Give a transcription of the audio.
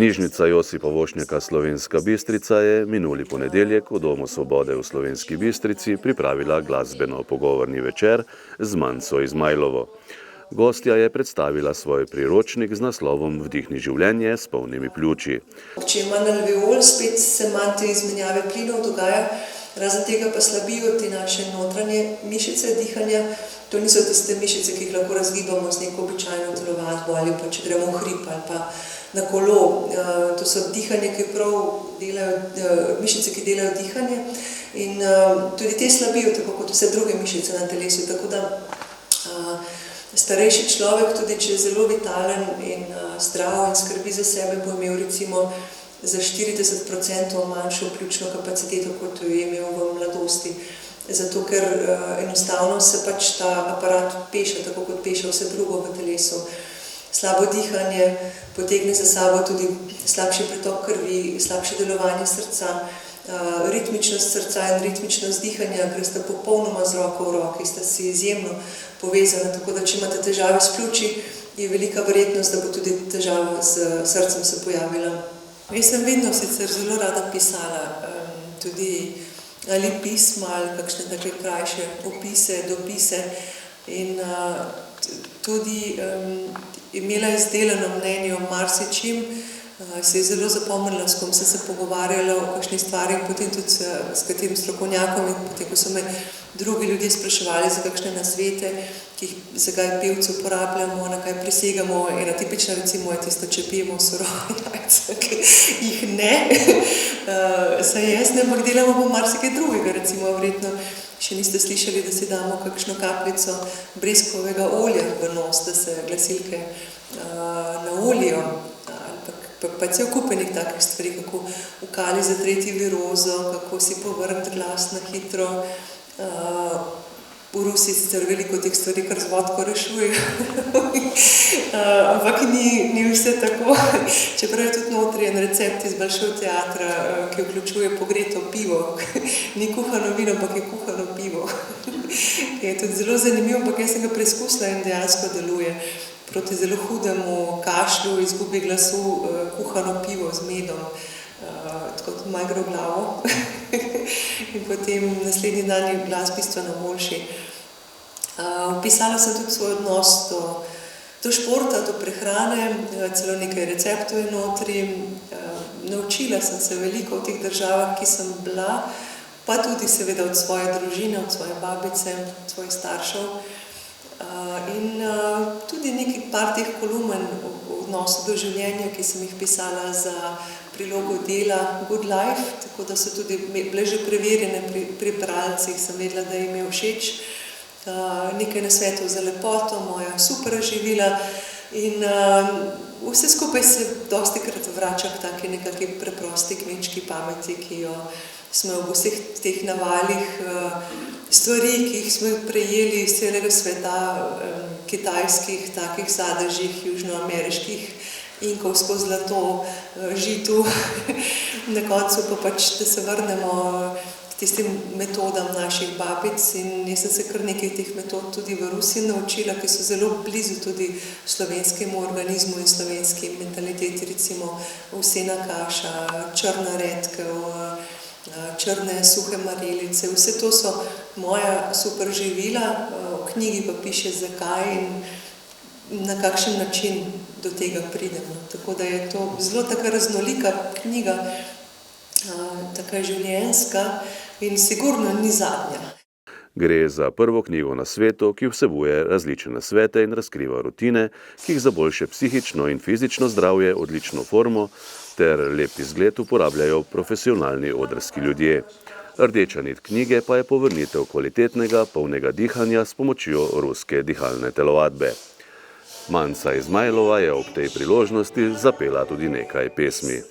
Knjižnica Josipa Vošnjaka Slovenska Bistrica je minuli ponedeljek v Domu Svobode v Slovenski Bistrici pripravila glasbeno-pogovorni večer z Manco Izmajlovo. Gostja je predstavila svoj priročnik z naslovom Vdihni življenje s polnimi pljuči. Če ima alveol, spet se manj te izmenjave plinov dogaja, razen tega pa slabijo te naše notranje mišice dihanja. To niso tiste mišice, ki jih lahko razgibamo z neko običajno telovadbo ali pa če gremo v hrib ali pa na kolo. To so dihanje, ki prav delajo, mišice, ki delajo dihanje in tudi te slabijo, tako kot vse druge mišice na telesu. Tako da starejši človek, tudi če je zelo vitalen in zdrav in skrbi za sebe, bo imel recimo za 40% manjšo pljučno kapaciteto, kot jo je imel v mladosti. Zato, ker enostavno se pač ta aparat peša, tako kot peša vse drugo v telesu. Slabo dihanje potegne za sabo tudi slabši pretok krvi, slabše delovanje srca, ritmičnost srca in ritmičnost dihanja, ker sta popolnoma z roko v roki, sta si izjemno povezana, tako da če imate težave s pljuči, je velika verjetnost, da bo tudi težava s srcem se pojavila. Jaz sem vedno sicer zelo rada pisala, tudi ali pisma ali kakšne take krajše opise, dopise in tudi imela izdelano mnenje o marsičem, se je zelo zapomnila, s kom sem se pogovarjala o kakšni stvari in potem tudi s katerim strokovnjakom in potem, ko so me drugi ljudje spraševali za kakšne nasvete, zakaj pevci uporabljamo, na kaj prisegamo. Ena tipična recimo je tisto, če pijemo surove jajca, ki jih ne, saj jaz ne, ampak delamo pa marsikaj drugega, recimo verjetno še niste slišali, da si damo kakšno kapljico breskovega olja v nos, da se glasilke naolijo, pa cel kup enih takih stvari, kako v kali zatreti virozo, kako si povrniti glas na hitro. V Rusiji sicer veliko teh stvari kar z vodko rešujejo, ampak ni vse tako. Čeprav je tudi notri en recept iz Bolšoj teatra, ki vključuje pogreto pivo. Ni kuhano vino, ampak je kuhano pivo. Je tudi zelo zanimivo, ampak jaz sem ga preizkusila in dejansko deluje. Proti zelo hudemu kašlju, izgubi glasu, kuhano pivo z medom, tako tudi malo gre v glavo. In potem naslednji dan je glas bistveno boljši. Opisala sem tudi svoj odnos do športa, do prehrane, celo nekaj receptov je notri. Naučila sem se veliko v teh državah, ki sem bila, pa tudi seveda od svoje družine, od svoje babice, od svojih staršev. In tudi nekaj par teh kolumen v odnosu do življenja, ki sem jih pisala za prilogo dela Good Life, tako da so tudi bile že preverjene pri bralcih, sem vedela, da jim je všeč. Nekaj nasvetov za lepoto, moja super živila in vse skupaj se dostikrat vrača k taki nekakvi preprosti kmečki pameti, ki jo smo v vseh teh navalih stvari, ki jih smo prejeli iz celega sveta, kitajskih, takih sadežih, južnoameriških, inkovsko zlato, žitu. Na koncu pa pač, da se vrnemo k tistim metodam naših babic in jaz sem se kar nekaj teh metod tudi v Rusiji naučila, ki so zelo blizu tudi slovenskemu organizmu in slovenski mentaliteti, recimo ovsena kaša, črna redkev, črne suhe marelice, vse to so moja super živila, v knjigi pa piše zakaj in na kakšen način do tega pridemo. Tako da je to zelo taka raznolika knjiga, taka življenjska in sigurno ni zadnja. Gre za prvo knjigo na svetu, ki vsebuje različne nasvete in razkriva rutine, ki jih za boljše psihično in fizično zdravje, odlično formo ter lep izgled uporabljajo profesionalni odrski ljudje. Rdeča nit knjige pa je povrnitev kvalitetnega, polnega dihanja s pomočjo ruske dihalne telovadbe. Manca Izmajlova je ob tej priložnosti zapela tudi nekaj pesmi.